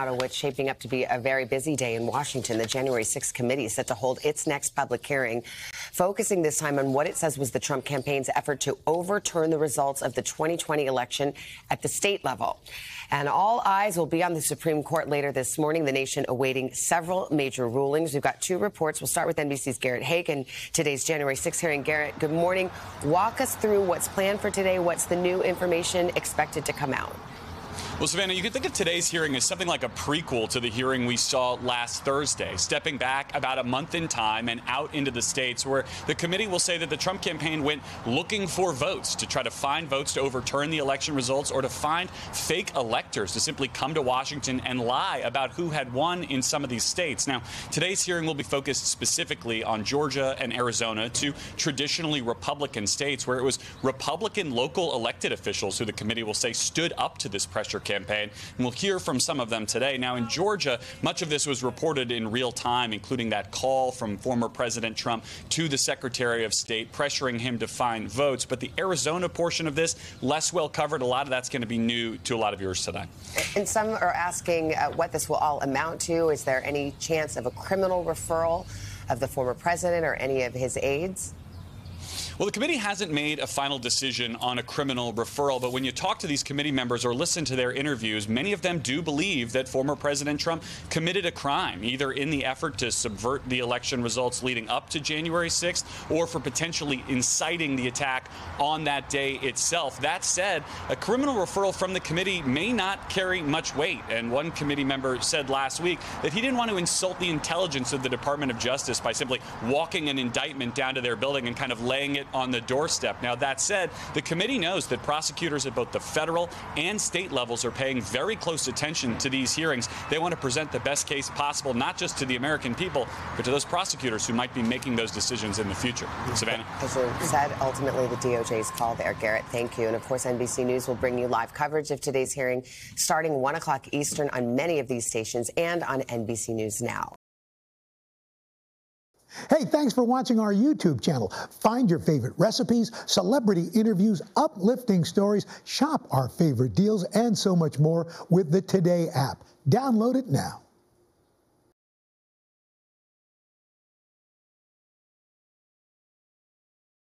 now to what's shaping up to be a very busy day in Washington. The January 6th committee is set to hold its next public hearing, focusing this time on what it says was the Trump campaign's effort to overturn the results of the 2020 election at the state level. And all eyes will be on the Supreme Court later this morning, the nation awaiting several major rulings. We've got two reports. We'll start with NBC's Garrett Haake and today's January 6th hearing. Garrett, good morning. Walk us through what's planned for today. What's the new information expected to come out? Well, Savannah, you could think of today's hearing as something like a prequel to the hearing we saw last Thursday, stepping back about a month in time and out into the states where the committee will say that the Trump campaign went looking for votes to try to find votes to overturn the election results or to find fake electors to simply come to Washington and lie about who had won in some of these states. Now, today's hearing will be focused specifically on Georgia and Arizona, two traditionally Republican states where it was Republican local elected officials who the committee will say stood up to this pressure campaign. And we'll hear from some of them today. Now, in Georgia, much of this was reported in real time, including that call from former President Trump to the Secretary of State, pressuring him to find votes. But the Arizona portion of this, less well covered. A lot of that's going to be new to a lot of viewers today. And some are asking what this will all amount to. Is there any chance of a criminal referral of the former president or any of his aides? Well, the committee hasn't made a final decision on a criminal referral, but when you talk to these committee members or listen to their interviews, many of them do believe that former President Trump committed a crime, either in the effort to subvert the election results leading up to January 6th or for potentially inciting the attack on that day itself. That said, a criminal referral from the committee may not carry much weight, and one committee member said last week that he didn't want to insult the intelligence of the Department of Justice by simply walking an indictment down to their building and kind of laying it on the doorstep. Now, that said, the committee knows that prosecutors at both the federal and state levels are paying very close attention to these hearings. They want to present the best case possible, not just to the American people, but to those prosecutors who might be making those decisions in the future. Savannah? As you said, ultimately the DOJ's call there. Garrett, thank you. And of course, NBC News will bring you live coverage of today's hearing starting 1 o'clock Eastern on many of these stations and on NBC News Now. Hey, thanks for watching our YouTube channel. Find your favorite recipes, celebrity interviews, uplifting stories, shop our favorite deals, and so much more with the Today app. Download it now.